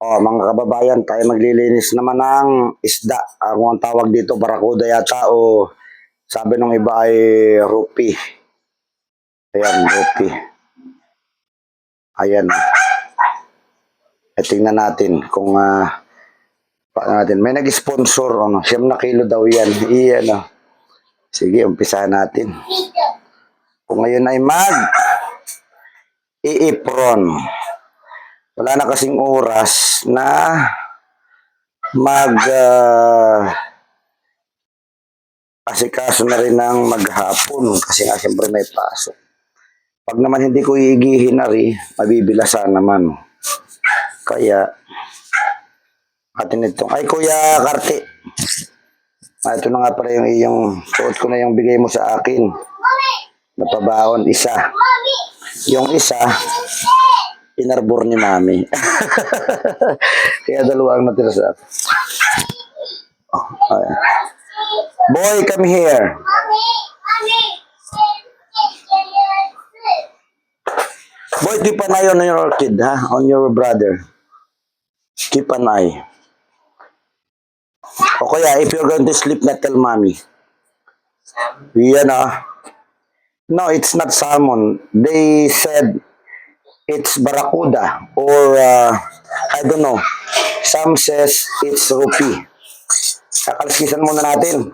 Mga kababayan, tayo maglilinis naman ng isda. Kung ang tawag dito, barakuda yata o sabi ng iba ay rupi. Ayan, rupi. Ayan. Tingnan natin kung paano natin. May nag-sponsor, 9 kilo daw yan. Iyan, Sige, umpisahan natin. Kung ngayon ay iipron. Wala na kasing oras na asikaso na rin ng maghapon kasi nga siyempre may pasok. Pag naman hindi ko iigihin na rin, mabibilasan naman. Kaya, atin itong, ay Kuya Karte, ito na nga pala yung iyong, suot ko na yung bigay mo sa akin. Napabaon, isa. Yung isa, inarbor ni Mami. Kaya dalawang natira sa akin. Boy, come here. Boy, keep an eye on your kid, on your brother. Keep an eye. O kaya, if you're going to sleep, not tell Mommy. Yan No, it's not salmon. They said it's barracuda or I don't know. Some says it's rupi. Kakaliskisan muna natin.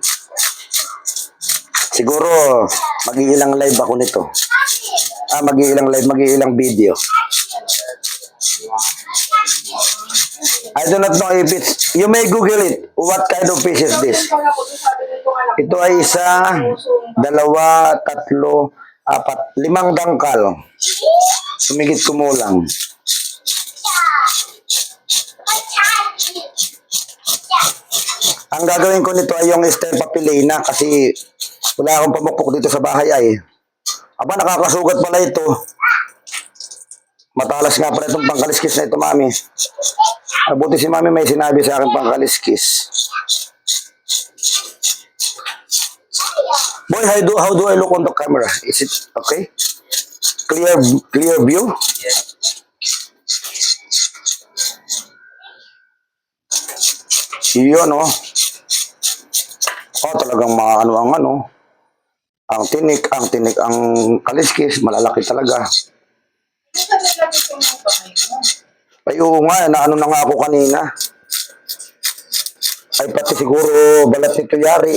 Siguro mag-iilang live ako nito. Mag-iilang video. I do not know if it's, you may Google it. What kind of fish is this? Ito ay 1, 2, 3, 4, 5 dangkal. Sumigit kumulang. Ang gagawin ko nito ay yung stem papilina kasi wala akong pamukpok dito sa bahay ay. Aba, nakakasugat pala ito. Matalas nga pala itong pangkaliskis na ito, Mami. Mabuti si Mami may sinabi sa akin pangkaliskis. Boy, how do I look on the camera? Is it okay? Clear view? Yun, talagang ang tinik, ang kaliskis, malalaki talaga. Ay, oo nga, na nga ako kanina. Ay, pati siguro balat nito yari.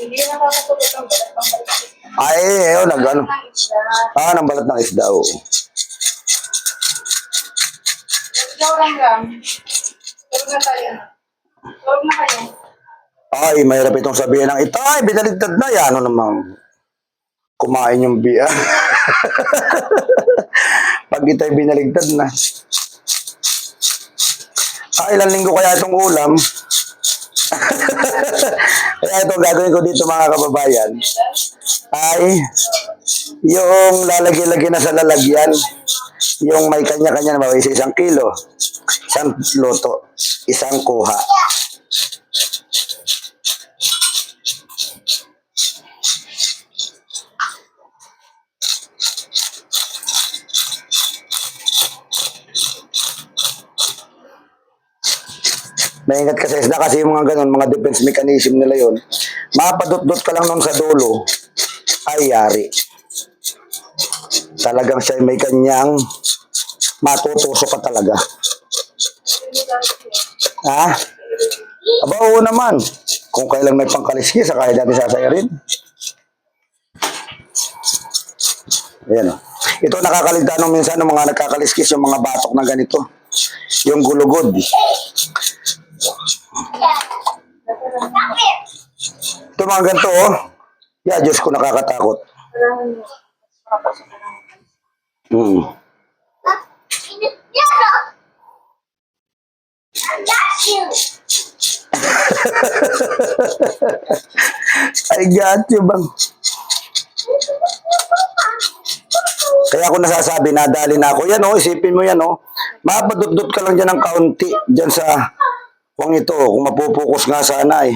Hindi nakakatulog ang balat ng kaliskis. Ay, ng balat ng isda, oo. Tulog na tayo. Tulog na kayo. Ay, mahirap itong sabihin ng ito. Ay, binaligtad na yan. Namang kumain yung biya. Pag ito'y binaligtad na. Ilang linggo kaya itong ulam. Kaya ito gagawin ko dito mga kababayan. Ay, yung lalagyan na sa lalagyan. Yung may kanya-kanya na isa 1 kilo. 1 luto. 1 kuha. Maingat ka sa isda kasi yung mga ganun, mga defense mechanism nila yon. Mapadot-dot ka lang nun sa dulo, ay yari. Talagang siya may kanyang matutuso ka talaga. Aba, oo naman. Kung kailang may pangkaliskis, kaya dati sasayarin. Ayan Ito nakakaligtaan nung minsan ng mga nagkakaliskis, yung mga batok na ganito. Yung gulugod. Ito mga ganito, Diyos ko, nakakatakot. I got you, bang. Kaya ako nasasabi, nadali na ako. Yan, isipin mo yan, mapadot-dot ka lang dyan ng kaunti, dyan sa kung ito, kung mapupokus nga sana eh.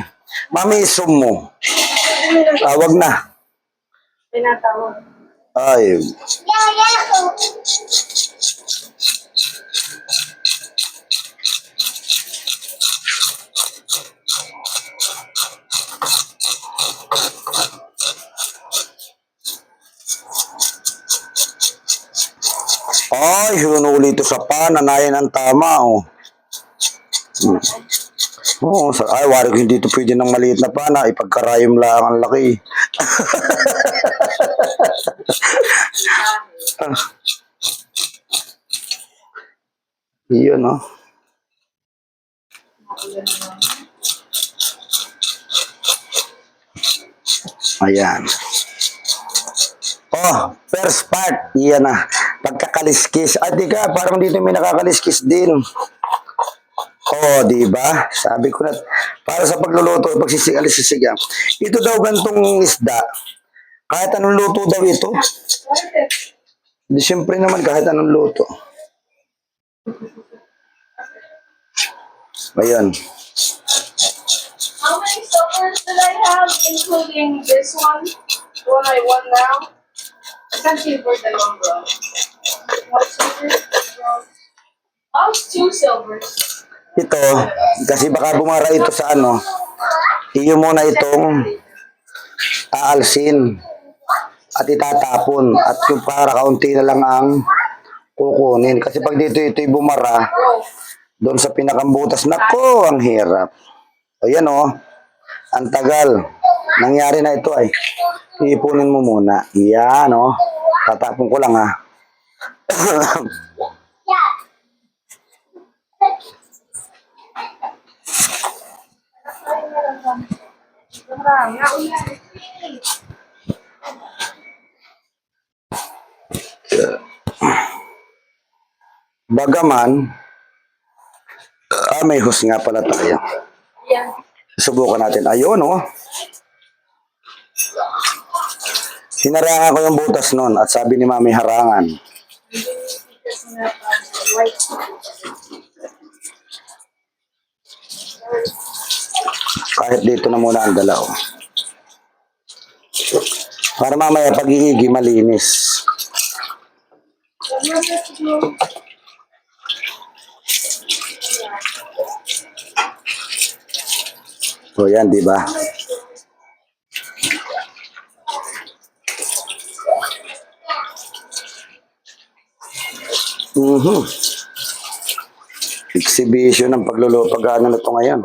Mami, isum mo. Wag na. Pinatawag. Ay. Ay, hinuli ito sa pananayan ang tama, oh. Hmm. Oo, ay, wari ko hindi ito pwede ng maliit na pana, ipagkarayom lang ang laki. Iyon, oh. Ayan. Oh, first part. Iyan na. Pagkakaliskis. At di ka, parang dito may nakakaliskis din. Oh, di ba? Sabi ko na, para sa pagluluto, pagsisig-alisisigang. Ito daw gantong isda. Kahit anong luto daw ito. Di siyempre naman kahit anong luto. Ayan. How many suppers did I have, including this one? The one I won now? I sent you for the one, bro. One silver? Oh, it's two silvers. Ito, kasi baka bumara ito sa ano. Iyo muna itong aalsin at itatapon at yung para kaunti na lang ang kukunin. Kasi pag dito ito'y bumara, Bro, doon sa pinakambutas, nako, ang hirap. Ayan o, ang tagal. Nangyari na ito ay, iipunin mo muna. Yan o, tatapon ko lang ha. Bagaman, may hus nga pala tayo. yeah. Subukan natin. Ayun o. Hinarangan ko yung butas nun at sabi ni Mami harangan. Kahit dito na muna ang dalaw. Para mamaya pag-iigi malinis. So yan, di ba? Mhm. Exhibition ng pag-ano na ito ngayon.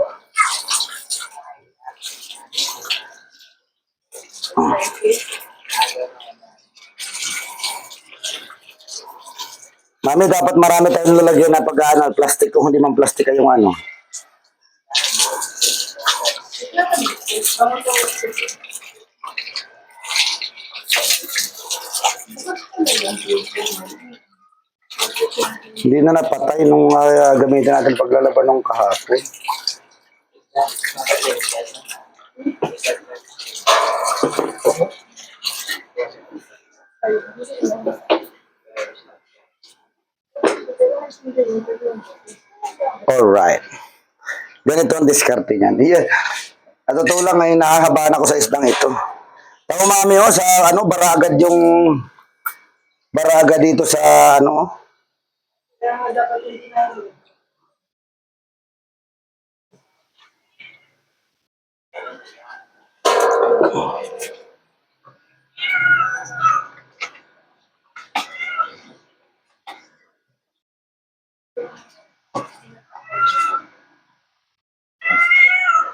Mami, dapat marami tayong lalagyan na pag-ano, plastic kung hindi man plastic ay yung ano. Hindi na napatay nung gamitin natin paglalaban ng kahapon. Alright. Ganito ang diskarte niyan. Yeah. At totoo lang ngayon, nahahabaan ako sa isdang ito. Ako mami, oh, sa ano, baragad yung baraga dito sa ano. Kaya nga dapat hindi na.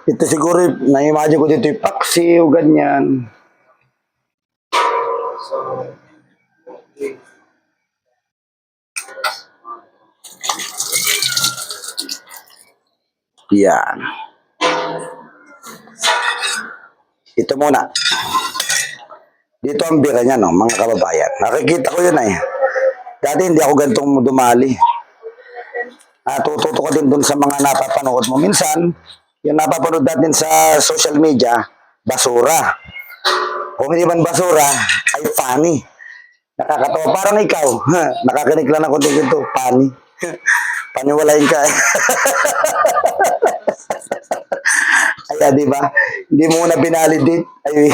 Ito siguro, na-imagine ko dito yung paksi o ganyan. Yan. Ito muna. Dito ang bira niya, no, mga kababayan. Nakikita ko yun ay. Dati hindi ako gantong dumali. Natututo ko din dun sa mga napapanood mo. Minsan, yung napapanood natin sa social media, basura. Kung hindi man basura, ay funny. Nakakatawa. Parang ikaw, nakakinig lang ng konti ito, funny. Paniwalain ka. Ay, di ba? Hindi mo na binalidate. Ay,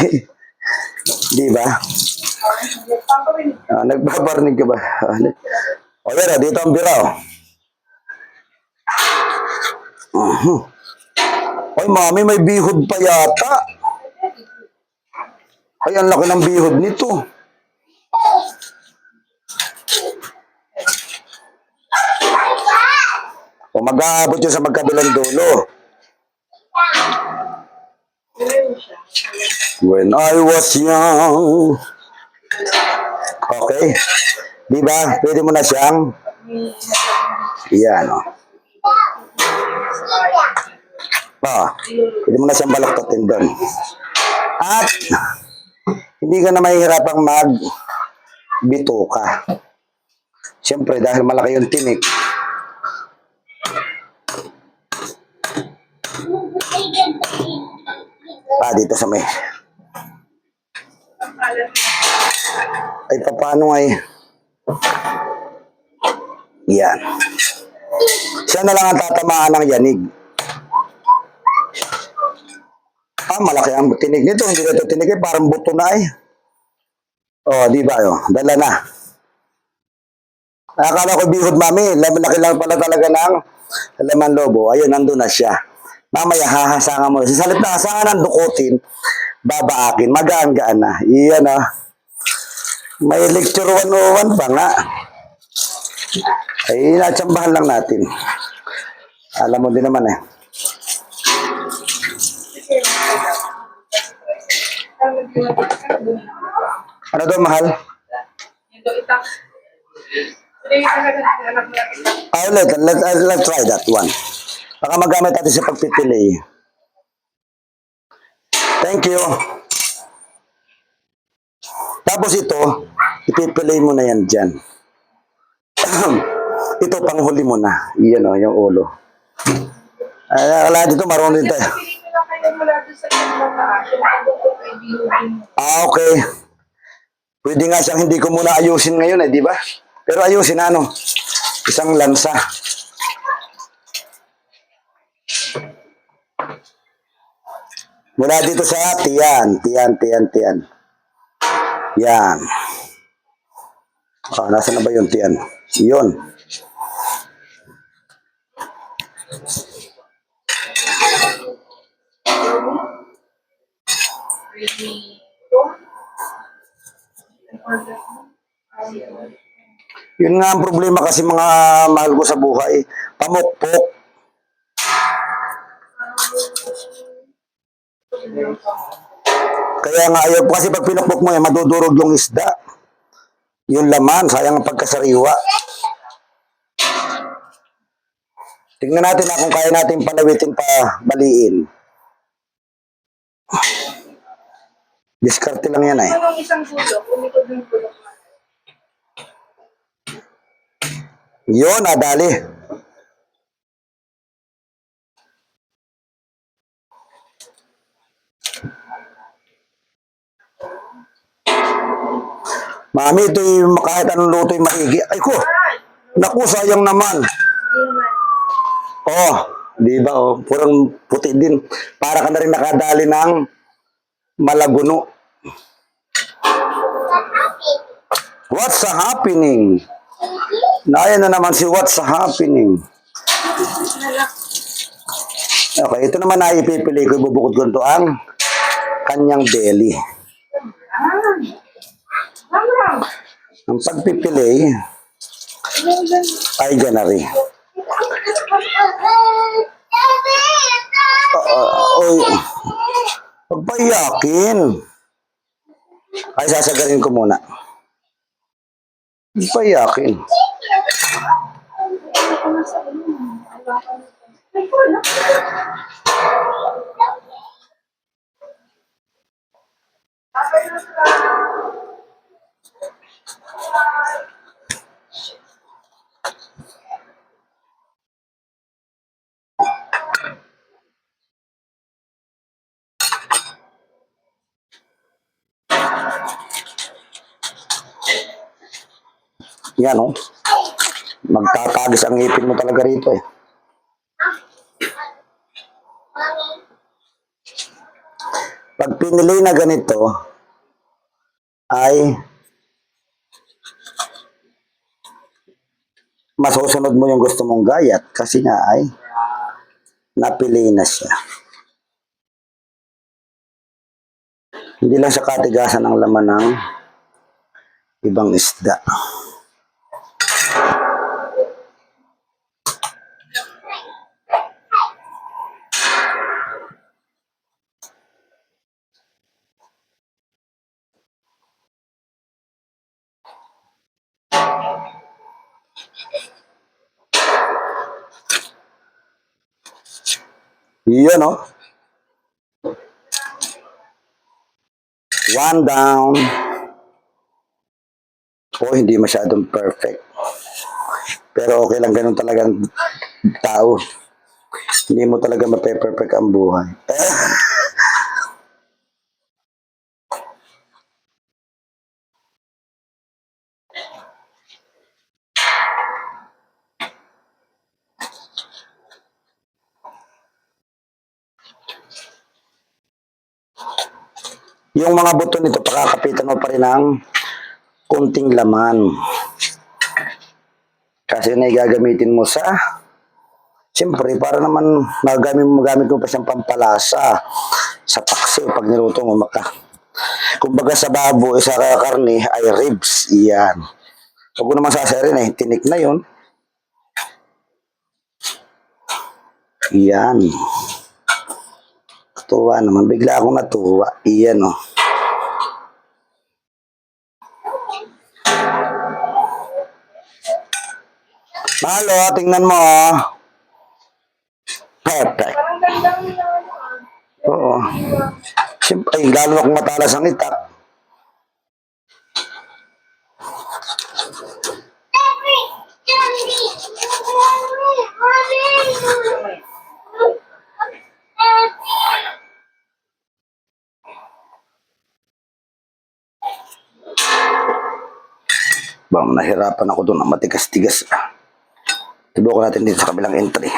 di ba? Nagbabarnig ka ba? O, pero dito ang biraw. Ay, mami, may bihod pa yata. Ay, ang laki ng bihod nito. mag-aabot yun sa magkabilang dulo. Gawin mo siya. When I was young. Okay. Di ba? Pwede mo na siyang, yan o. Pwede mo na siyang balaktatin doon. At, hindi ka na mahihirapang magbituka. Siyempre, dahil malaki yung tinik, dito sa may, ay paano ay, yan. Siya na lang ang tatamaan ng yanig. Malaki ang tinig nito. Hindi na ito tinig eh. Parang buto na eh. Di ba? Dala na. Nakakala ko bihod mami. Laki lang pala talaga ng laman lobo. Ayun, nandun na siya. Mamaya hahasangan mo. Sa salit na hasangan ng dukutin, babaakin. Magaan-gaan na. Iyan May lecture 101 pa nga. Ay, natsambahan lang natin. Alam mo din naman eh. Ano daw, mahal? Ito, itak. Let's try that one. Baka magamit natin sa pagpipili. Thank you. Tapos ito, ipipili mo na yan dyan. Ito, panghuli mo na. Iyan yung ulo. Wala dito, marunong dito. Piliin lang kayo mula doon sa kanilang taas. Yung pagbutok ay bihugin mo. Okay. Pwede nga siyang hindi ko muna ayusin ngayon di ba? Pero ayusin isang lansa. Mula dito sa tiyan. Yan. Nasaan na ba yung tiyan? Yun. Yun nga ang problema kasi mga mahal ko sa buhay. Pamukpok. Kaya nga ayaw kasi pag pinukpok mo madudurog yung isda. Yung laman, sayang ang pagkasariwa. Tingnan natin kung kaya natin palawitin pa baliin. Diskarte lang yan Anong isang bulok? Umikot ng bulok. Yun, dali. Mami, ito'y kahit anong luto'y maigi. Ay ko, naku, sayang naman. Di ba purang puti din. Para ka na rin nakadali ng malaguno. What's happening? Ayan na naman si what's happening. Okay, ito naman na ipipili ko. Ibubukod ko ito ang kanyang belly. Ang pagpipili ay ganari. Pagpayakin. Ay, sasagarin ko muna. Pagpayakin. Yan magtatagis ang ngipin mo talaga rito eh. Pag pinili na ganito, ay masusunod mo yung gusto mong gayat kasi nga ay napili na siya. Hindi lang siya katigasan ng laman ng ibang isda. Yun, oh. One down. O, hindi masyadong perfect. Pero okay lang, ganun talagang tao. Hindi mo talaga mape-perfect ang buhay. Yung mga buto nito, pakakapitan mo pa rin ng kunting laman. Kasi na gagamitin mo sa, siyempre, para naman magamit mo pa siyang pampalasa sa paksiw pag niluto mo maka. Kumbaga sa baboy, sa karne ay ribs. Iyan. Huwag ko naman sasarin eh, tinik na yun. Iyan. Tuwa naman, bigla akong natuwa. Iyan oh. Malo, tingnan mo oh. Perfect. Parang gandang na Oo. Siyempre, ay, lalo akong matalas ang itak. Bang, nahirapan ako doon ang matigas-tigas. Subukan natin dito sa kabilang entry.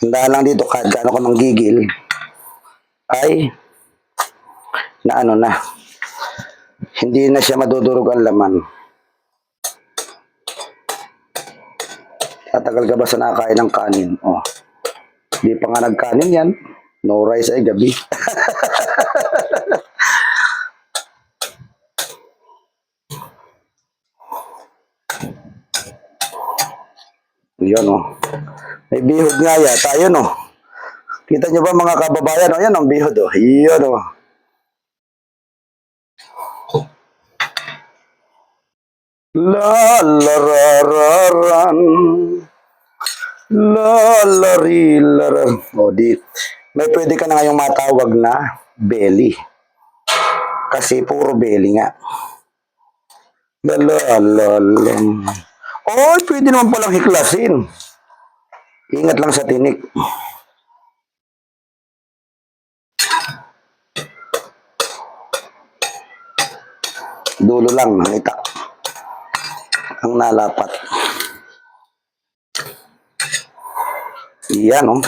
Tandaan lang dito, kahit gaano ko nang gigil, ay na ano na, hindi na siya madudurog ang laman. Tatagal ka ba sa nakakain ng kanin? Oh. Di pa nga nagkanin yan. No rice ay gabi. Yan oh. May bihod nga yata. Yun oh. Kita nyo ba mga kababayan? Oh, yan ang bihod oh. Yan oh. La la ra ra ran. La la ri la ra. O di. May pwede ka na ngayong matawag na belly. Kasi puro belly nga. La la la la. Oy, pwede naman palang hiklasin. Ingat lang sa tinik. Dulo lang ng itak ang nalapat. Iyan, oh.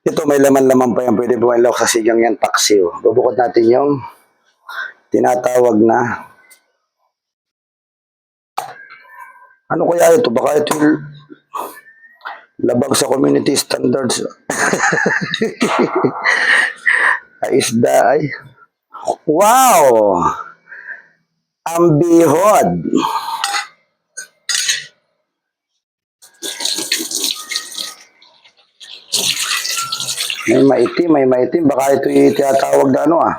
Ito, may laman-laman pa yan. Pwede bumailok sa sigang yan, paksiw. Bubukod natin yung tinatawag na ano kaya ito? Baka ito yung labag sa community standards. Ay, isda ay. Wow! Ang bihod. May maitim. Baka ito yung tinatawag na ano ah.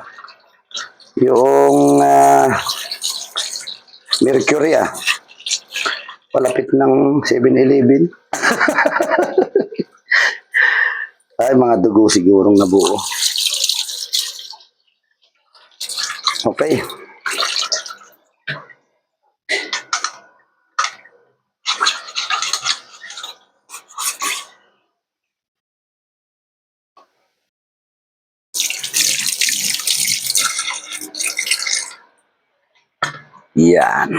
Yung mercury ah. Palapit ng 7-Eleven. Ay, mga dugo sigurong nabuo. Okay. Yan.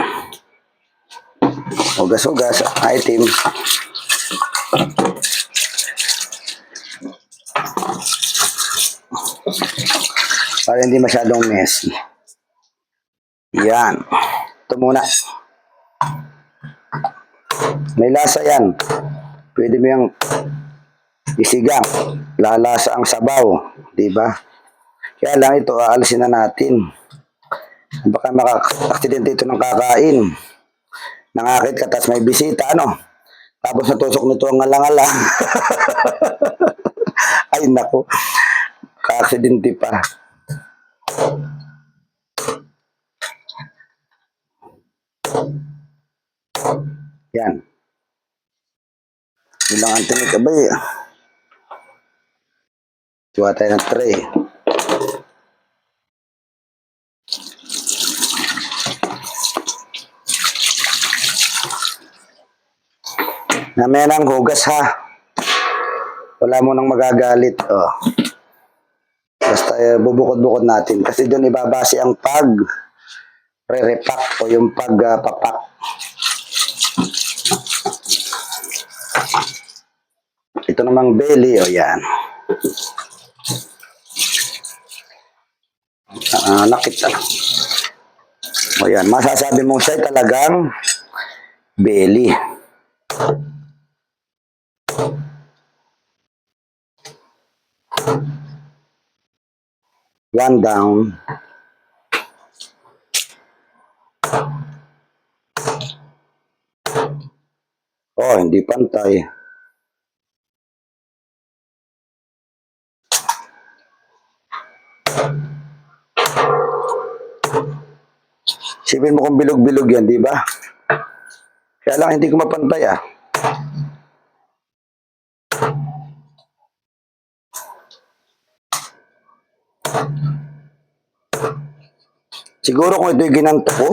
Hugas-hugas, item. Para hindi masyadong messy. Yan. Ito muna. May lasa yan. Pwede mo yung isigang. Lalasa ang sabaw. Diba? Kaya lang ito, aalisin na natin. Baka maka-aksidente ito ng kakain. Nangakit ka, tapos may bisita, ano? Tapos natusok nito ang alangala. Ay, naku. Ka-aksidente pa. Yan. Ilang ang tinik. Abay. Tuwa tayo ng tray. Namaya ng hugas ha. Wala mo nang magagalit. Oh. Basta bubukod-bukod natin. Kasi doon ibabase ang re-repack o yung papak. Ito namang belly. O yan. Nakita. O yan. Masasabi mong siya talagang belly. One down. Oh, hindi pantay. Sipin mo kung bilog-bilog yan, di ba? Kaya lang hindi ko mapantay ah. Siguro kung ito'y ginanto ko,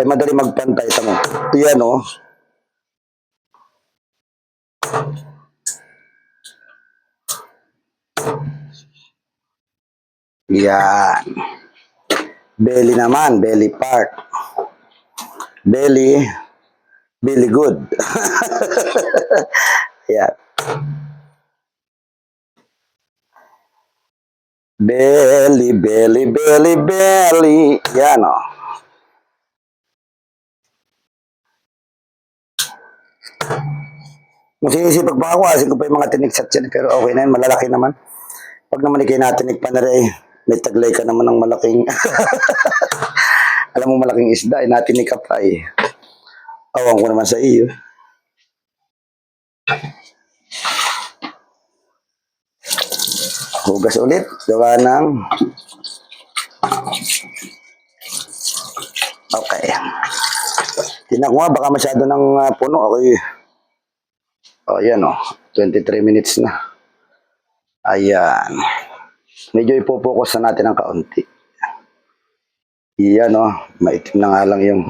ay madali magpantay. Tamo. Yan o. Yan. Belly naman, belly part. Belly good. Yan. Belly. Yan o. Masisipag pa ako, asin ko pa yung mga tiniksat yan. Pero okay na yun, malalaki naman. Pag naman ikay natinig pa na rin, may taglay ka naman ng malaking, alam mo malaking isda, natinig ka pa eh. Awang ko naman sa iyo. Hugas ulit, gawa ng, okay. Tinan ko nga, baka masyado ng puno. Okay. O, yan o. 23 minutes na. Ayan. Medyo ipopokus na natin ng kaunti. Yan o. Maitim na nga lang yung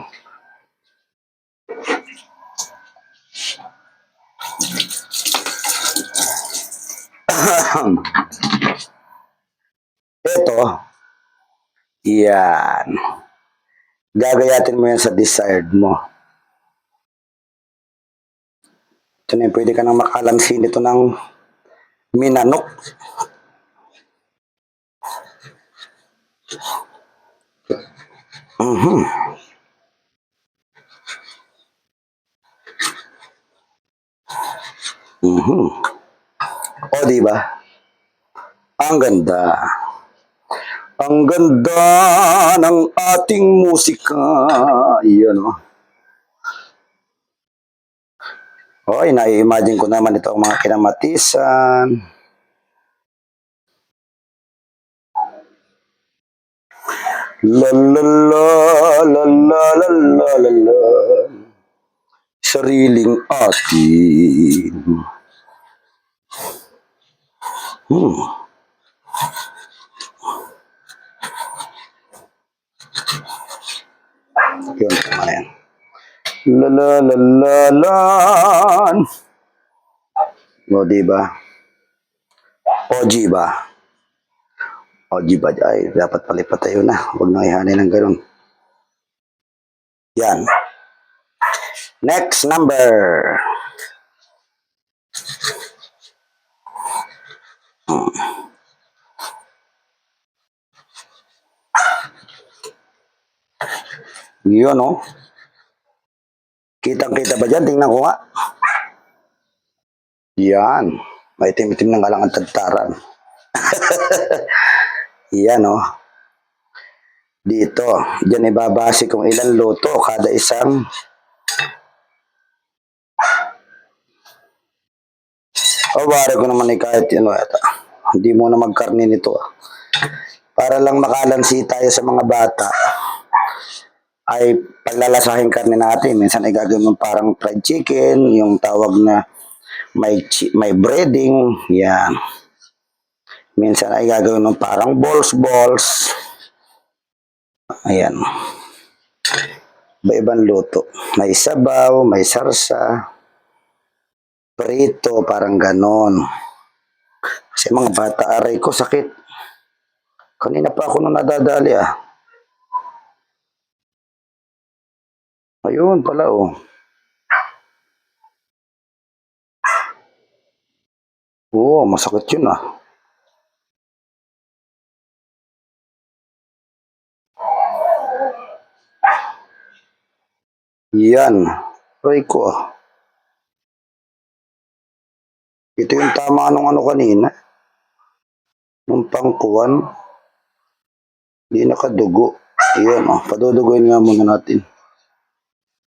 ito. Yan. Gagayatin mo yan sa desired mo. Ito na yun, pwede ka nang makalansin ito ng minanok. O, diba? Ang ganda. Ang ganda ng ating musika. Iyan o. Hoy, nai-imagine ko naman ito ang mga kinamatisan. La la la la la la la la la. Sariling atin. Yun, tama na yan. La la la la la. O, diba? OG ba? OG ba? Ay, dapat palipat tayo na. Huwag nang ihanay ng ganun. Yan. Next number. Yun, no? Kitang-kita ba dyan? Tingnan ko nga. Yan. May itim-itim ng alang ang tagtaran. Yan, no? Dito. Diyan ibabase kung ilan luto kada isang. O, bari ko naman kahit yun. Hindi mo na magkarni nito. Para lang makalansi tayo sa mga bata. ay paglalasahin karne natin. Minsan ay gagawin mo parang fried chicken, yung tawag na may breading, yan. Minsan ay gagawin mo parang balls. Ayan. Iba-ibang luto. May sabaw, may sarsa, prito, parang ganon. Kasi mga bata, aray ko, sakit. Kanina pa ako nung nadadali ah. Ayun pala oh. Oo, masakit yun ah. Yan. Aray ko ah. Ito yung tama nung ano kanina. Nung pangkuwan. Hindi nakadugo. Ayan oh. Padudugoyin nga muna natin.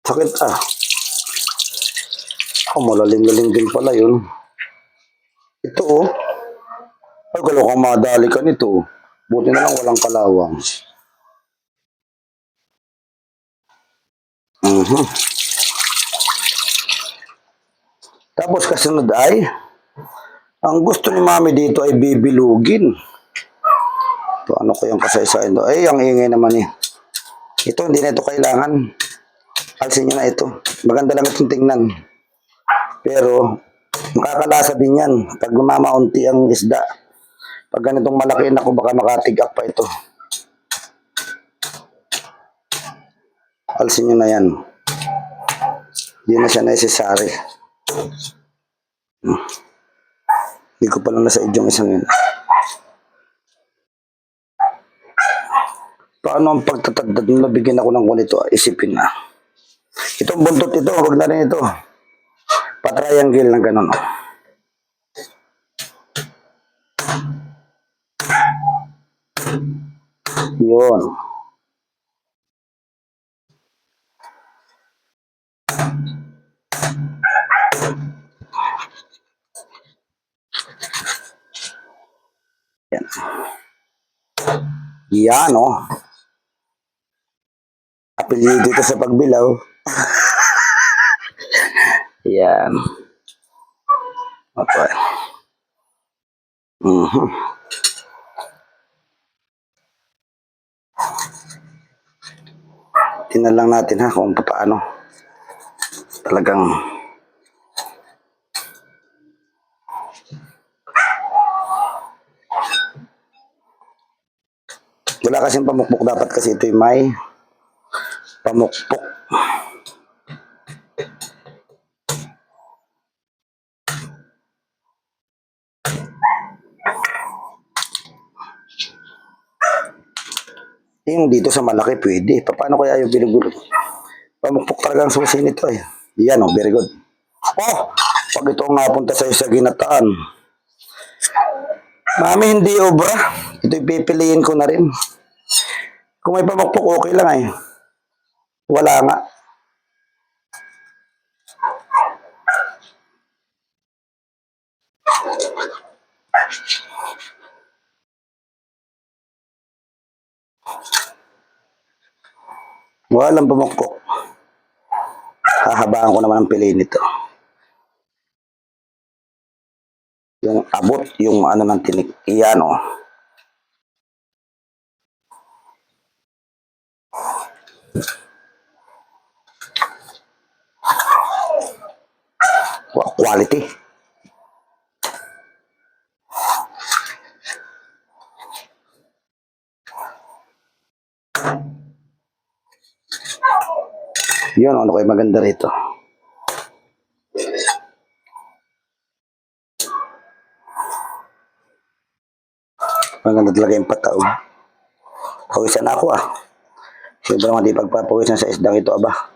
Sakit ah. Oh, malalim-lalim din pala yun. Ito oh. Ay, kalo kang madali ka nito. Buti na lang walang kalawang. Mhm. Tapos kasunod ay, ang gusto ni mami dito ay bibilugin. Ito, ano ko yung kasaysayan to? Ay, ang ingay naman eh. Ito, hindi na ito kailangan. Alsin nyo na ito. Maganda lang itong tingnan. Pero, makakalasa din yan. Pag mamaunti ang isda. Pag ganitong malaki na baka makatigak pa ito. Alsin nyo na yan. Hindi na siya necessary. Hindi ko pa lang nasa idyong isang yun. Paano ang pagtatagdad nung nabigyan ako ng ganito? Isipin na. Itong buntot ito, wag na rin ito. Pa-triangle ng ganun. Yun. Yan. Yan, oh. Apelyido ito sa pagbilaw. Yan. Okay. Mhm. Tingnan lang natin ha kung paano. Talagang wala kasing pamukpok, dapat kasi ito yung may pamukpok. Yung dito sa malaki pwede. Paano kaya yung binugulot? Pamukpok talagang susi nito eh. Yan oh, very good. Oh, pag ito ang napunta sa'yo sa ginataan. Mami, hindi obra. Ito pipiliin ko na rin. Kung may pamukpok, okay lang eh. Wala nga. Walang pamukpok. Hahabaan ko naman ang piliin nito. Yung abot, yung ano ng tinik. Iyan o. Quality. Yun, ano kayo maganda rito. Maganda talaga yung pataw. Pawisan ako ah. Siyempre naman di pagpapawisan sa isdang ito aba.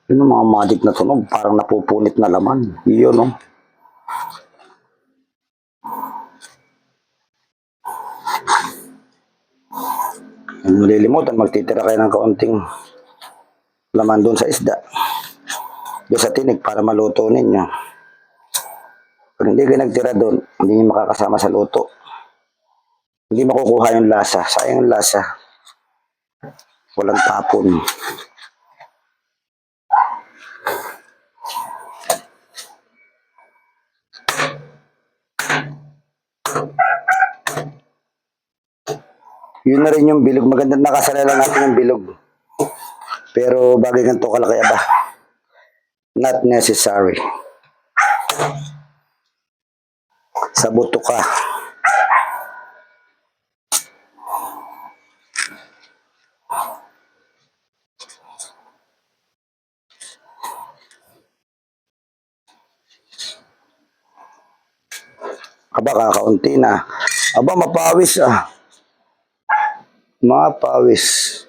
Yun ang mga magic na tunog, parang napupunit na laman. Yun no. Ang malilimutan, magtitira kayo ng kaunting laman doon sa isda. doon sa tinig para maluto ninyo. Pag hindi kayo nagtira doon, hindi nyo makakasama sa luto. Hindi makukuha yung lasa. Sayang yung lasa. Walang tapon. Yun na rin yung bilog. Maganda nakasala lang natin yung bilog. Pero bagay ganito kalaki ba? Not necessary. Sa buto ka. Aba, kakaunti na. Aba, mapawis ah. Mapawis.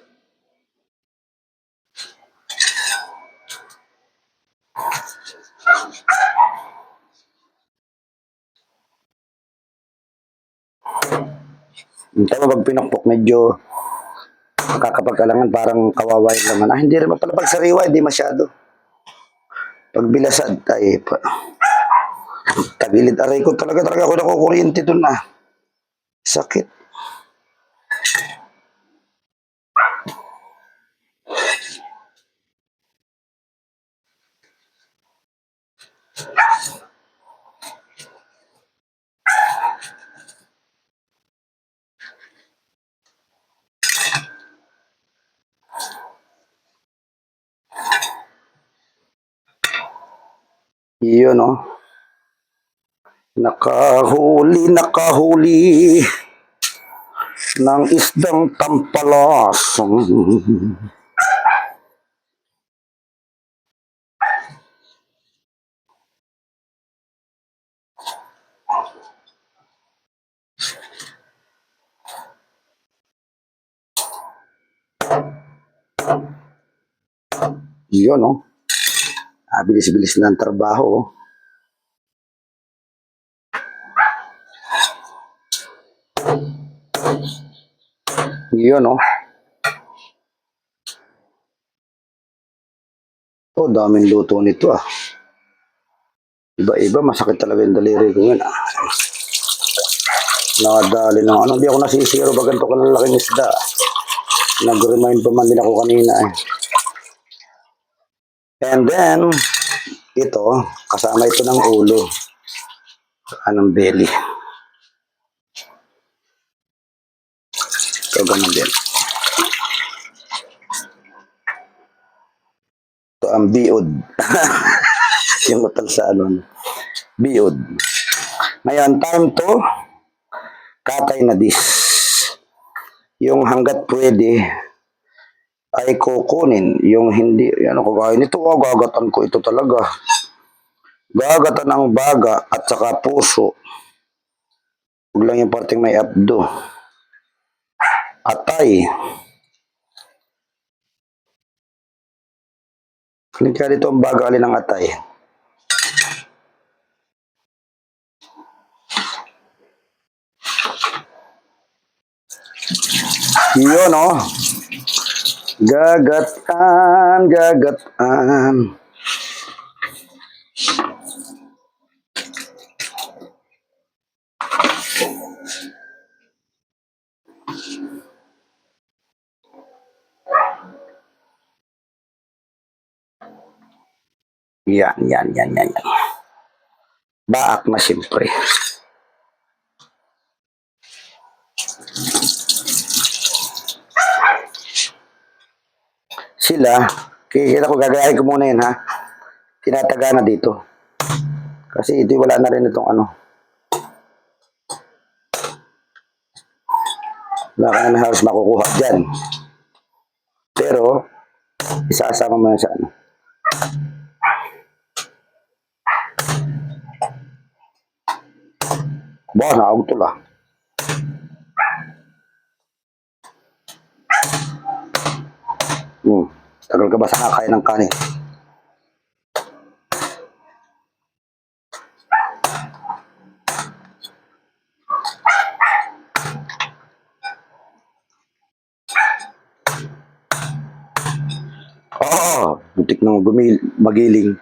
Hintay mo pag pinukpok, medyo nakakapagkalangan, parang kawawa yung laman. Ah, hindi rin pala pag sariwa, hindi masyado. Pag bilasad, ay, tagilid. Aray ko talaga ako nakukuryente doon ah. Sakit. Yun oh. Nakahuli ng isdang tampalas. Yun oh. Ah, bilis-bilis na ang trabaho oh. Yun oh. Oh, daming luto nito ah. Iba-iba, masakit talaga yung daliri ko yun ah. Nakadali ng ano, hindi ako nasisiro ba ganito kalalaking isda. Nag-remind pa man din ako kanina eh. And then, ito, kasama ito ng ulo. Anong belly. Ito ganun din. Ito ang biod. Yung utal sa ano. Biod. Ngayon, time to katay na this. Yung hanggat pwede ay kukunin. Yung hindi, ano ko gaya nito, oh, gagatan ko ito talaga. Gagatan ang baga at saka puso. Huwag lang yung parting may abdo. Atay. Alin ka dito ang baga, alin ang atay. Yun oh. Gagatan. Yan. Baak na siyempre. Sila, kikita ko gagayahin ko muna yun ha. Tinataga na dito. Kasi ito wala na rin itong ano. Wala ka na halos makukuha dyan. Pero, isasama mo yan sa ano. Baka nakagutol ah. Tagal ka ba sa kakain ng kanin? Oo, butik nang magiling.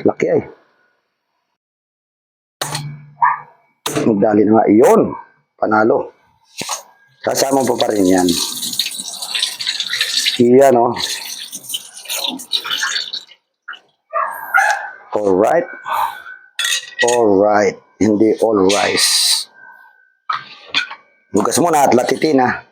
Laki ay. Magdali na nga. Iyon. Panalo. Kasama pa rin yan. Iyan o. Alright. Alright. Hindi all rice. Hugas mo na at latitin ha.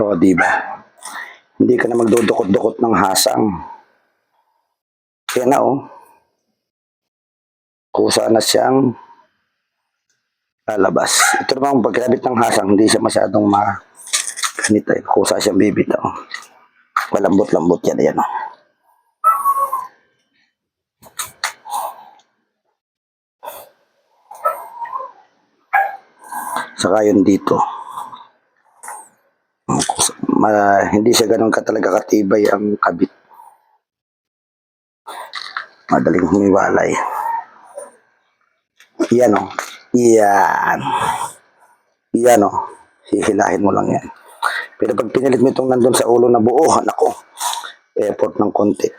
O, diba? Hindi ka na magdudukot-dukot ng hasang. Kaya na, oh. Kusa na siyang lalabas. Ito namang pagkabit ng hasang, hindi siya masyadong ganito. Kusa siyang bibitaw. Malambot-lambot yan, yan, oh. Saka yun dito. Hindi siya ganun katalaga katibay ang kabit. Madaling humiwalay. Yan o. Yan. Yan o. Hihilahin mo lang yan. Pero pag pinilit mo itong nandun sa ulo na buo, nako, effort ng konti.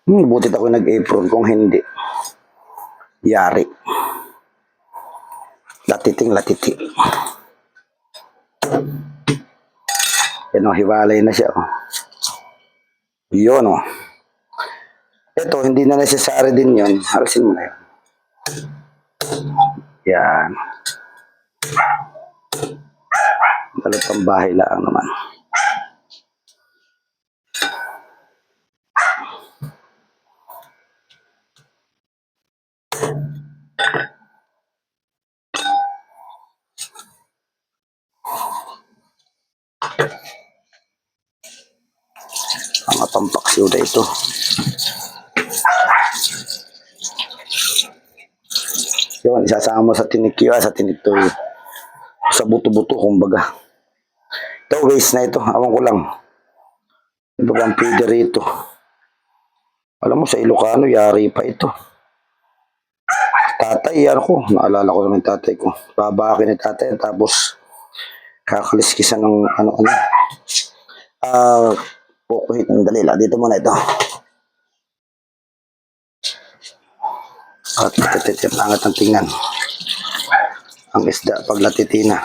Butit ako nag-apron kung hindi. Yari. Latiting. Yan o, hiwalay na siya. O. Yun o. Ito, hindi na necessary din yun. Harasin mo na yun. Yan. Balot ang bahay lang naman. Mga pampaksiw na ito. Yun, isasama mo sa tinikyo, sa tiniktoy. Sa buto-buto, kumbaga. Ito, waste na ito. Awan ko lang. Ito ba ang pwede rito? Alam mo, sa Ilocano, yari pa ito. Tatay, yan ko. Naalala ko naman tatay ko. Babakin ni tatay, tapos kakaliskisan ng ano-ano. Pukuhit ng dalila. Dito muna ito. At angat ang tingnan. Ang isda pag latitina.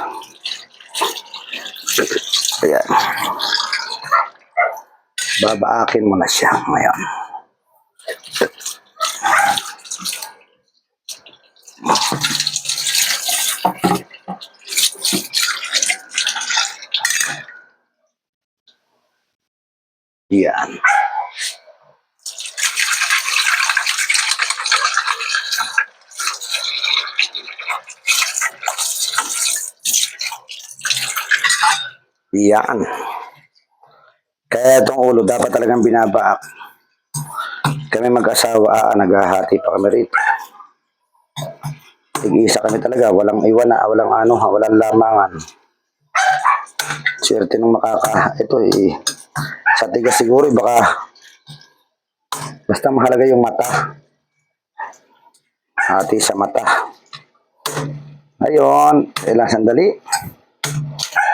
Ayan. Babaakin mo na siya ngayon. Yan. Yan. Kaya itong ulo dapat talagang binabaak. Kami mag-asawa, naghahati pa kami rito. Tig-isa kami talaga, walang iwana, walang lamangan. Swerte nung ito sa tigas siguro, baka basta mahalaga yung mata. Hati sa mata. Ayun, ilang sandali.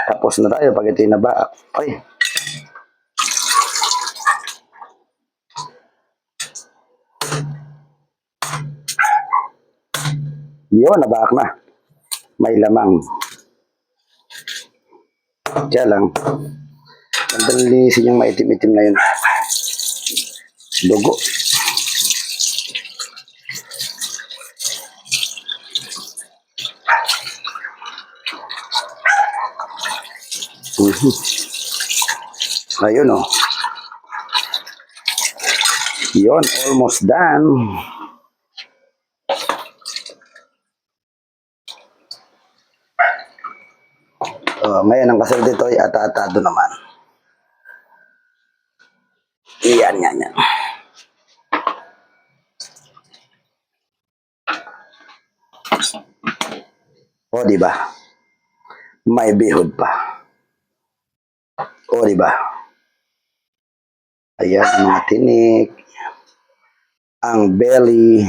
Tapos na tayo pag ito nabaak. Ay. Yun, nabaak na. May lamang. Kaya lang, ang linisin yung maitim-itim na yun. Dugo. Ayun o. Yun, almost done. Ngayon, ang kasal dito ay ata-atado naman. Yan. O, di ba? May bihod pa. O, di ba? Ayan, mga tinik. Ang belly.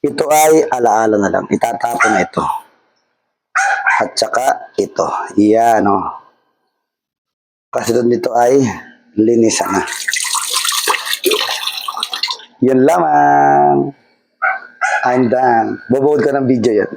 Ito ay alaala na lang. Itatapon na ito. At saka ito. Yan, o. Kasi doon dito ay linisan na. Yun lamang. I'm done. Babuod ka ng video yan.